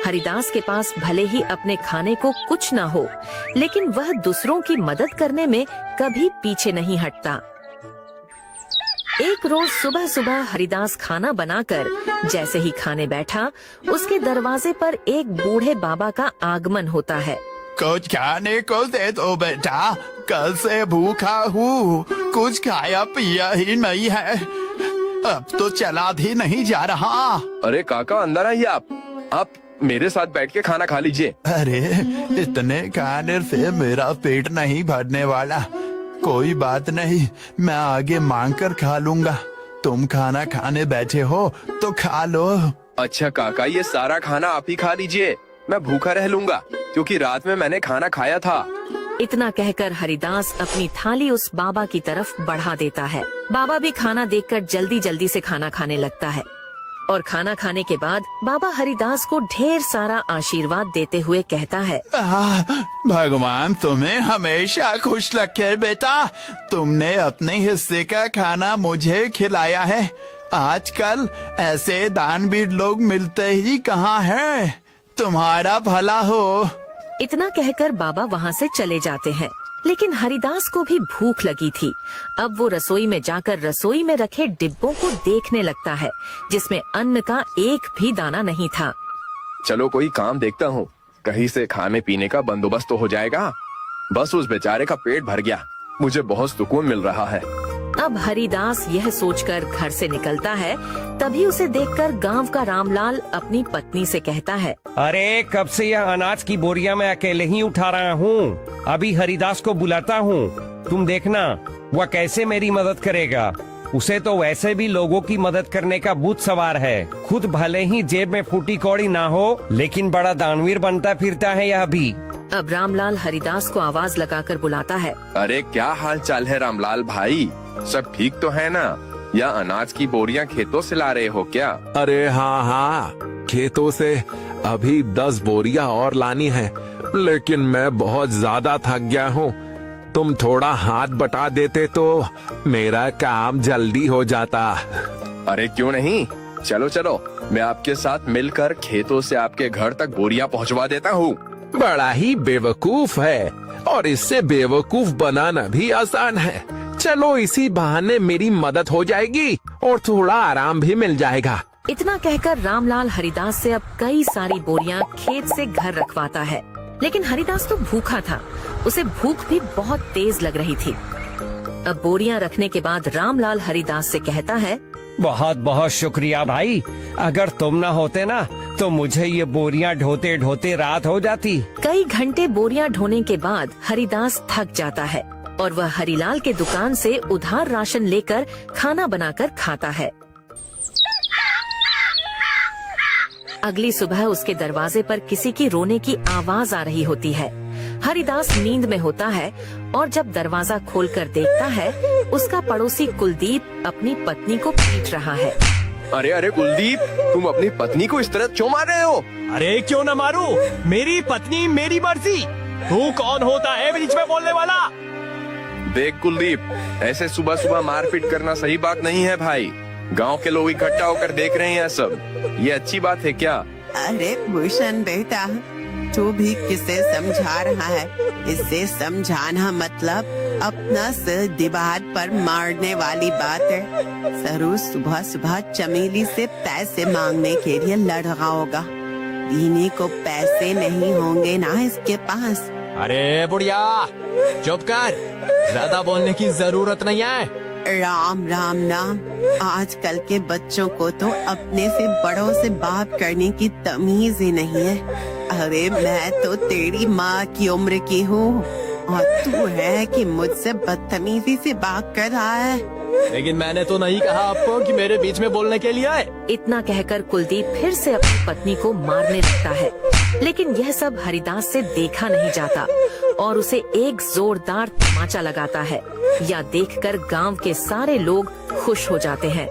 हरिदास के पास भले ही अपने खाने को कुछ न हो, लेकिन वह दूसरों की मदद करने में कभी पीछे नहीं हटता। एक रोज सुबह सुबह हरिदास खाना बनाकर जैसे ही खाने बैठा, उसके दरवाजे पर एक बूढ़े बाबा का आगमन होता है। कुछ खाने को दे दो बेटा, कल से भूखा हूँ, कुछ खाया पिया ही नहीं है, अब तो चला भी नहीं जा रहा। अरे काका अंदर आइए, आप मेरे साथ बैठ के खाना खा लीजिए। अरे इतने खाने से मेरा पेट नहीं भरने वाला। कोई बात नहीं, मैं आगे मांग कर खा लूंगा। तुम खाना खाने बैठे हो तो खा लो। अच्छा काका, ये सारा खाना आप ही खा लीजिए, मैं भूखा रह लूंगा क्योंकि रात में मैंने खाना खाया था। इतना कहकर हरिदास अपनी थाली उस बाबा की तरफ बढ़ा देता है। बाबा भी खाना देखकर जल्दी जल्दी से खाना खाने लगता है और खाना खाने के बाद बाबा हरिदास को ढेर सारा आशीर्वाद देते हुए कहता है, भगवान तुम्हें हमेशा खुश रखे बेटा। तुमने अपने हिस्से का खाना मुझे खिलाया है। आजकल ऐसे दानवीर लोग मिलते ही कहाँ हैं। तुम्हारा भला हो। इतना कहकर बाबा वहाँ से चले जाते हैं। लेकिन हरिदास को भी भूख लगी थी। अब वो रसोई में जाकर रसोई में रखे डिब्बों को देखने लगता है, जिसमें अन्न का एक भी दाना नहीं था। चलो कोई काम देखता हूँ, कहीं से खाने पीने का बंदोबस्त तो हो जाएगा। बस उस बेचारे का पेट भर गया, मुझे बहुत सुकून मिल रहा है। अब हरिदास यह सोचकर घर से निकलता है, तभी उसे देखकर गांव का रामलाल अपनी पत्नी से कहता है, अरे कब से यह अनाज की बोरियां मैं अकेले ही उठा रहा हूँ। अभी हरिदास को बुलाता हूँ, तुम देखना वह कैसे मेरी मदद करेगा। उसे तो वैसे भी लोगों की मदद करने का भूत सवार है। खुद भले ही जेब में फूटी कौड़ी ना हो, लेकिन बड़ा दानवीर बनता फिरता है यह भी। अब रामलाल हरिदास को आवाज लगाकर बुलाता है, अरे क्या हाल चाल है रामलाल भाई, सब ठीक तो है ना? या अनाज की बोरियां खेतों से ला रहे हो क्या? अरे हाँ, खेतों से अभी 10 बोरियां और लानी है, लेकिन मैं बहुत ज्यादा थक गया हूँ। तुम थोड़ा हाथ बटा देते तो मेरा काम जल्दी हो जाता। अरे क्यों नहीं, चलो चलो, मैं आपके साथ मिलकर खेतों से आपके घर तक बोरियां पहुंचवा देता हूँ। बड़ा ही बेवकूफ है, और इससे बेवकूफ बनाना भी आसान है। चलो इसी बहाने मेरी मदद हो जाएगी और थोड़ा आराम भी मिल जाएगा। इतना कहकर रामलाल हरिदास से अब कई सारी बोरियां खेत से घर रखवाता है। लेकिन हरिदास तो भूखा था, उसे भूख भी बहुत तेज लग रही थी। अब बोरियां रखने के बाद रामलाल हरिदास से कहता है, बहुत बहुत शुक्रिया भाई, अगर तुम न होते ना तो मुझे ये बोरियां ढोते ढोते रात हो जाती। कई घंटे बोरियां ढोने के बाद हरिदास थक जाता है और वह हरिलाल के दुकान से उधार राशन लेकर खाना बनाकर खाता है। अगली सुबह उसके दरवाजे पर किसी की रोने की आवाज आ रही होती है। हरिदास नींद में होता है और जब दरवाजा खोलकर देखता है, उसका पड़ोसी कुलदीप अपनी पत्नी को पीट रहा है। अरे अरे कुलदीप, तुम अपनी पत्नी को इस तरह क्यों मार रहे हो? अरे क्यों न मारू, मेरी पत्नी मेरी मर्जी। तू कौन होता है बीच में बोलने वाला? देख कुलदीप, ऐसे सुबह सुबह मारपीट करना सही बात नहीं है भाई। गांव के लोग इकट्ठा होकर देख रहे हैं सब, ये अच्छी बात है क्या? अरे भूषण बेटा, तू भी किसे समझा रहा है? इसे समझाना मतलब अपना सिर दीवार पर मारने वाली बात है। सरू सुबह सुबह चमेली से पैसे मांगने के लिए लड़ रहा होगा। दीनी को पैसे नहीं होंगे ना इसके पास। अरे बुढ़िया चुप कर, ज्यादा बोलने की जरूरत नहीं है। राम राम नाम, आजकल के बच्चों को तो अपने से बड़ों से बात करने की तमीज ही नहीं है। अरे मैं तो तेरी माँ की उम्र की हूँ और तू है कि मुझसे बदतमीजी से बात कर रहा है। लेकिन मैंने तो नहीं कहा आपको कि मेरे बीच में बोलने के लिए आए। इतना कहकर कुलदीप फिर से अपनी पत्नी को मारने लगता है, लेकिन यह सब हरिदास से देखा नहीं जाता और उसे एक जोरदार तमाचा लगाता है। यह देखकर गांव के सारे लोग खुश हो जाते हैं।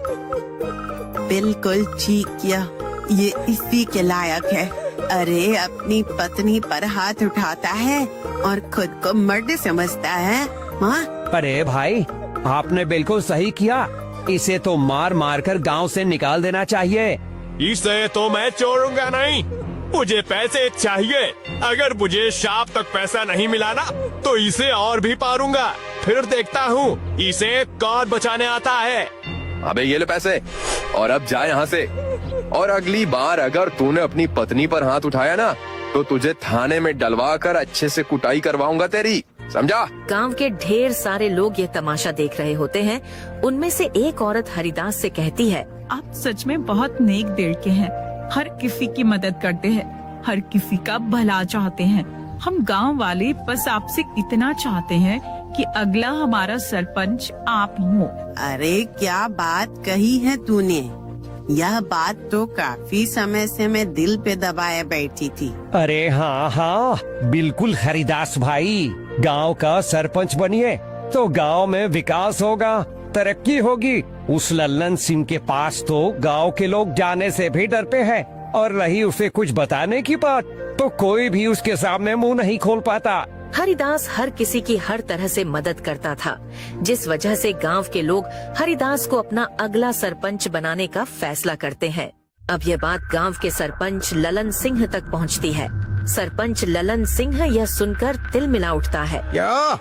बिल्कुल ठीक किया, ये इसी के लायक है। अरे अपनी पत्नी पर हाथ उठाता है और खुद को मर्द समझता है। हाँ? अरे भाई, आपने बिल्कुल सही किया, इसे तो मार मार कर गाँव से निकाल देना चाहिए। इसे तो मैं छोड़ूंगा नहीं। मुझे पैसे चाहिए। अगर मुझे शाम तक पैसा नहीं मिला ना तो इसे और भी पारूंगा। फिर देखता हूँ इसे कौन बचाने आता है। अबे ये ले पैसे और अब जा यहाँ से। और अगली बार अगर तूने अपनी पत्नी पर हाथ उठाया ना तो तुझे थाने में डलवा कर अच्छे से कुटाई करवाऊंगा तेरी, समझा? गांव के ढेर सारे लोग ये तमाशा देख रहे होते हैं। उनमें से एक औरत हरिदास से कहती है, आप सच में बहुत नेक दिल के हैं। हर किसी की मदद करते हैं, हर किसी का भला चाहते हैं। हम गांव वाले बस आपसे इतना चाहते हैं कि अगला हमारा सरपंच आप हो। अरे क्या बात कही है तूने। यह बात तो काफी समय से मैं दिल पे दबाए बैठी थी। अरे हाँ हाँ, बिल्कुल हरिदास भाई। गांव का सरपंच बनिए तो गांव में विकास होगा, तरक्की होगी। उस लल्लन सिंह के पास तो गांव के लोग जाने से भी डरते हैं, और रही उसे कुछ बताने की बात तो कोई भी उसके सामने मुंह नहीं खोल पाता। हरिदास हर किसी की हर तरह से मदद करता था, जिस वजह से गांव के लोग हरिदास को अपना अगला सरपंच बनाने का फैसला करते हैं। अब यह बात गांव के सरपंच ललन सिंह तक पहुंचती है। सरपंच ललन सिंह यह सुनकर तिल मिला उठता है। क्या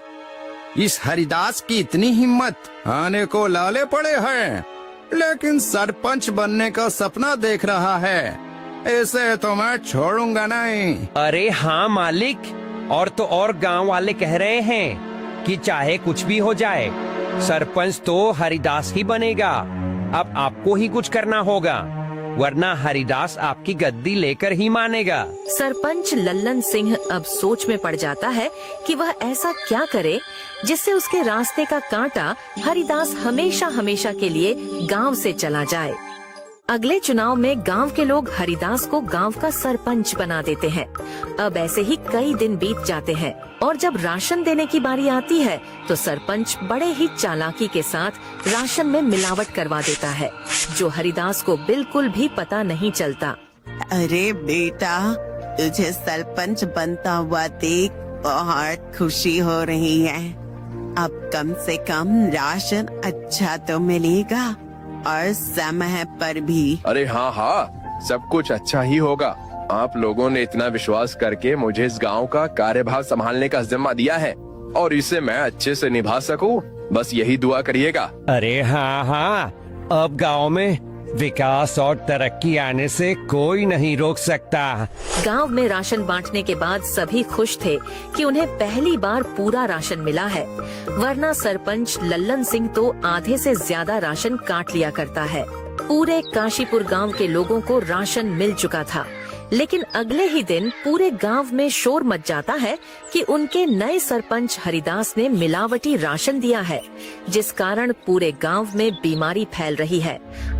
इस हरिदास की इतनी हिम्मत? आने को लाले पड़े हैं, लेकिन सरपंच बनने का सपना देख रहा है। इसे तो मैं छोड़ूंगा नहीं। अरे हाँ मालिक, और तो और गांव वाले कह रहे हैं कि चाहे कुछ भी हो जाए सरपंच तो हरिदास ही बनेगा। अब आपको ही कुछ करना होगा, वरना हरिदास आपकी गद्दी लेकर ही मानेगा। सरपंच लल्लन सिंह अब सोच में पड़ जाता है कि वह ऐसा क्या करे जिससे उसके रास्ते का कांटा हरिदास हमेशा हमेशा के लिए गांव से चला जाए। अगले चुनाव में गांव के लोग हरिदास को गांव का सरपंच बना देते हैं। अब ऐसे ही कई दिन बीत जाते हैं और जब राशन देने की बारी आती है तो सरपंच बड़े ही चालाकी के साथ राशन में मिलावट करवा देता है, जो हरिदास को बिल्कुल भी पता नहीं चलता। अरे बेटा, तुझे सरपंच बनता हुआ देख बहुत खुशी हो रही है। अब कम से कम राशन अच्छा तो मिलेगा और समय पर भी। अरे हाँ हाँ, सब कुछ अच्छा ही होगा। आप लोगों ने इतना विश्वास करके मुझे इस गांव का कार्यभार संभालने का जिम्मा दिया है और इसे मैं अच्छे से निभा सकूं, बस यही दुआ करिएगा। अरे हाँ हाँ, अब गांव में विकास और तरक्की आने से कोई नहीं रोक सकता। गांव में राशन बांटने के बाद सभी खुश थे कि उन्हें पहली बार पूरा राशन मिला है, वरना सरपंच लल्लन सिंह तो आधे से ज्यादा राशन काट लिया करता है। पूरे काशीपुर गांव के लोगों को राशन मिल चुका था, लेकिन अगले ही दिन पूरे गांव में शोर मच जाता है कि उनके नए सरपंच हरिदास ने मिलावटी राशन दिया है, जिस कारण पूरे गांव में बीमारी फैल रही है।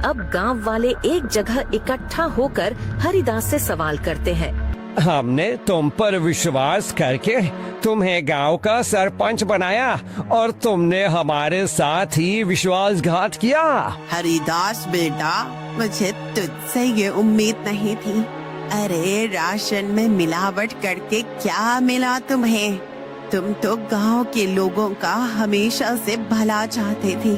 अब गांव वाले एक जगह इकट्ठा होकर हरिदास से सवाल करते हैं। हमने तुम पर विश्वास करके तुम्हें गांव का सरपंच बनाया और तुमने हमारे साथ ही विश्वासघात किया। हरिदास बेटा, मुझे तुझसे ये उम्मीद नहीं थी। अरे राशन में मिलावट करके क्या मिला तुम्हें? तुम तो गांव के लोगों का हमेशा से भला चाहते थे,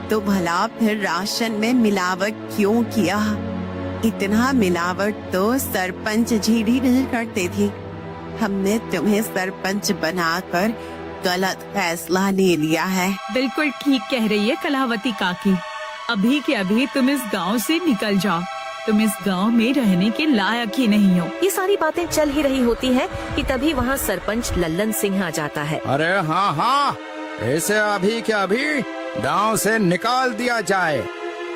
तो भला फिर राशन में मिलावट क्यों किया? इतना मिलावट तो सरपंच जी भी नहीं करते थे। हमने तुम्हें सरपंच बनाकर गलत फैसला ले लिया है। बिल्कुल ठीक कह रही है कलावती काकी। अभी के अभी तुम इस गांव से निकल जाओ। तुम इस गांव में रहने के लायक ही नहीं हो। ये सारी बातें चल ही रही होती है कि तभी वहाँ सरपंच लल्लन सिंह आ जाता है। अरे हाँ हाँ, इसे अभी के अभी गांव से निकाल दिया जाए।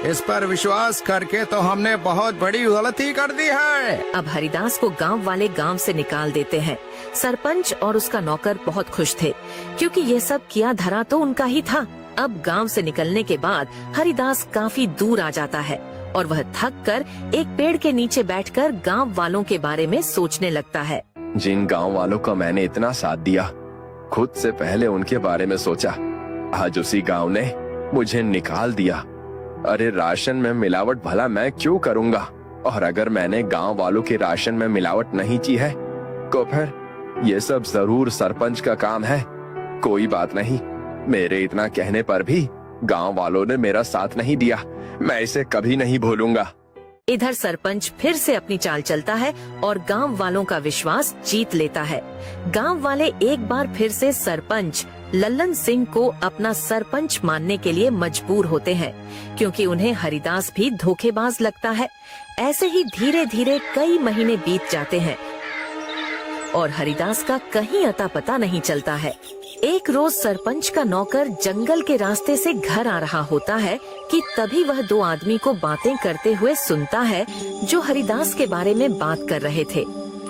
इस पर विश्वास करके तो हमने बहुत बड़ी गलती कर दी है। अब हरिदास को गांव वाले गांव से निकाल देते हैं। सरपंच और उसका नौकर बहुत खुश थे, क्योंकि ये सब किया धरा तो उनका ही था। अब गांव से निकलने के बाद हरिदास काफी दूर आ जाता है और वह थक कर एक पेड़ के नीचे बैठकर गांव वालों के बारे में सोचने लगता है। जिन गांव वालों का मैंने इतना साथ दिया, खुद से पहले उनके बारे में सोचा, आज उसी गांव ने मुझे निकाल दिया। अरे राशन में मिलावट भला मैं क्यों करूंगा? और अगर मैंने गांव वालों के राशन में मिलावट नहीं की है तो फिर ये सब जरूर सरपंच का काम है। कोई बात नहीं, मेरे इतना कहने पर भी गांव वालों ने मेरा साथ नहीं दिया। मैं इसे कभी नहीं भूलूंगा। इधर सरपंच फिर से अपनी चाल चलता है और गांव वालों का विश्वास जीत लेता है। गांव वाले एक बार फिर से सरपंच लल्लन सिंह को अपना सरपंच मानने के लिए मजबूर होते हैं, क्योंकि उन्हें हरिदास भी धोखेबाज लगता है। ऐसे ही धीरे धीरे कई महीने बीत जाते हैं और हरिदास का कहीं अता पता नहीं चलता है। एक रोज सरपंच का नौकर जंगल के रास्ते से घर आ रहा होता है कि तभी वह दो आदमी को बातें करते हुए सुनता है जो हरिदास के बारे में बात कर रहे थे।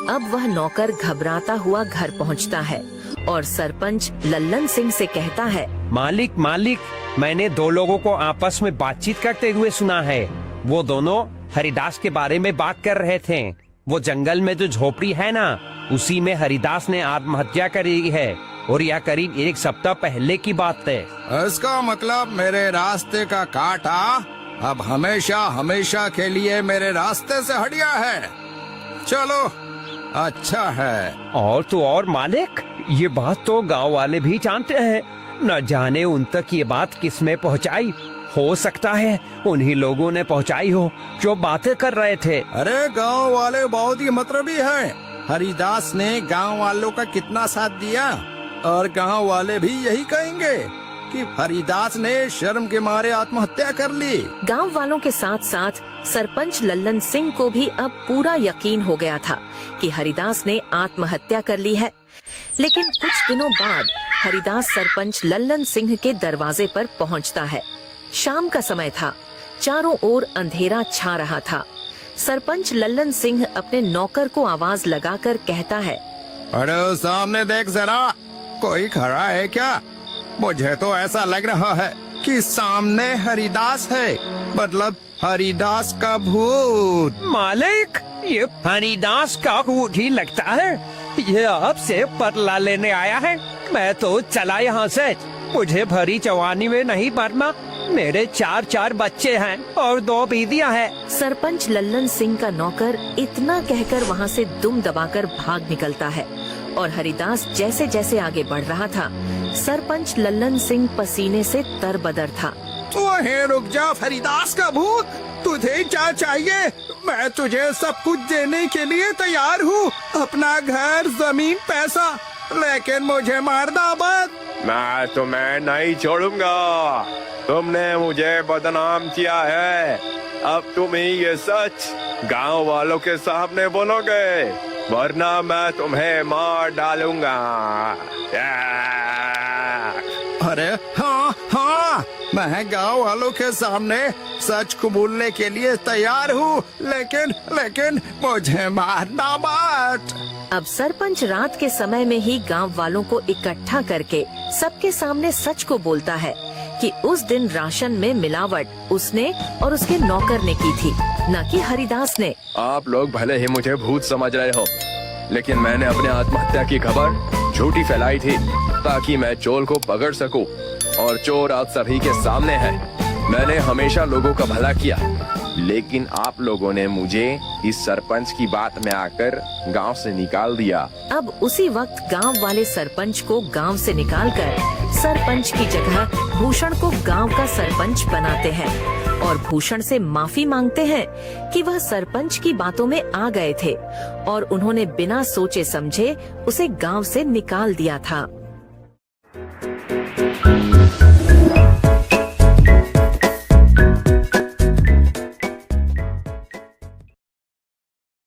अब वह नौकर घबराता हुआ घर पहुंचता है और सरपंच लल्लन सिंह से कहता है, मालिक मालिक, मैंने दो लोगों को आपस में बातचीत करते हुए सुना है। वो दोनों हरिदास के बारे में बात कर रहे थे। वो जंगल में जो झोपड़ी है ना, उसी में हरिदास ने आत्महत्या करी है और यह करीब एक सप्ताह पहले की बात है। इसका मतलब मेरे रास्ते का कांटा अब हमेशा हमेशा के लिए मेरे रास्ते से हट गया है। चलो, अच्छा है। और तो और मालिक, ये बात तो गांव वाले भी जानते हैं। न जाने उन तक ये बात किसने पहुंचाई। हो सकता है उन्हीं लोगों ने पहुंचाई हो जो बातें कर रहे थे। अरे गांव वाले बहुत ही मतलबी हैं। हरिदास ने गांव वालों का कितना साथ दिया और गांव वाले भी यही कहेंगे कि हरिदास ने शर्म के मारे आत्महत्या कर ली। गांव वालों के साथ साथ सरपंच लल्लन सिंह को भी अब पूरा यकीन हो गया था कि हरिदास ने आत्महत्या कर ली है। लेकिन कुछ दिनों बाद हरिदास सरपंच लल्लन सिंह के दरवाजे पर पहुंचता है। शाम का समय था, चारों ओर अंधेरा छा रहा था। सरपंच लल्लन सिंह अपने नौकर को आवाज लगाकर कहता है, अरे सामने देख जरा, कोई खड़ा है क्या? मुझे तो ऐसा लग रहा है कि सामने हरिदास है, मतलब हरिदास का भूत। मालिक, ये हरिदास का भूत ही लगता है। ये आपसे बदला लेने आया है। मैं तो चला यहाँ से। मुझे भरी जवानी में नहीं मरना। मेरे चार बच्चे हैं और 2 बीवियां हैं। सरपंच लल्लन सिंह का नौकर इतना कहकर वहाँ से दुम दबाकर भाग निकलता है और हरिदास जैसे जैसे आगे बढ़ रहा था, सरपंच लल्लन सिंह पसीने से तरबदर था। वहीं रुक जा हरिदास का भूत, तुझे क्या चाहिए? मैं तुझे सब कुछ देने के लिए तैयार हूँ, अपना घर, जमीन, पैसा, लेकिन मुझे मारना मत। मैं तुम्हें नहीं छोड़ूंगा। तुमने मुझे बदनाम किया है। अब तुम ही ये सच गांव वालों के सामने बोलोगे, वरना मैं तुम्हें मार डालूंगा। अरे हाँ, मैं गांव वालों के सामने सच कबूलने के लिए तैयार हूँ, लेकिन मुझे मारना मत। अब सरपंच रात के समय में ही गांव वालों को इकट्ठा करके सबके सामने सच को बोलता है कि उस दिन राशन में मिलावट उसने और उसके नौकर ने की थी, न कि हरिदास ने। आप लोग भले ही मुझे भूत समझ रहे हो, लेकिन मैंने अपने आत्महत्या की खबर झूठी फैलाई थी ताकि मैं चोर को पकड़ सकूं, और चोर आज सभी के सामने है। मैंने हमेशा लोगों का भला किया, लेकिन आप लोगों ने मुझे इस सरपंच की बात में आकर गांव से निकाल दिया। अब उसी वक्त गांव वाले सरपंच को गांव से निकालकर सरपंच की जगह भूषण को गांव का सरपंच बनाते हैं और भूषण से माफी मांगते हैं कि वह सरपंच की बातों में आ गए थे और उन्होंने बिना सोचे समझे उसे गांव से निकाल दिया था।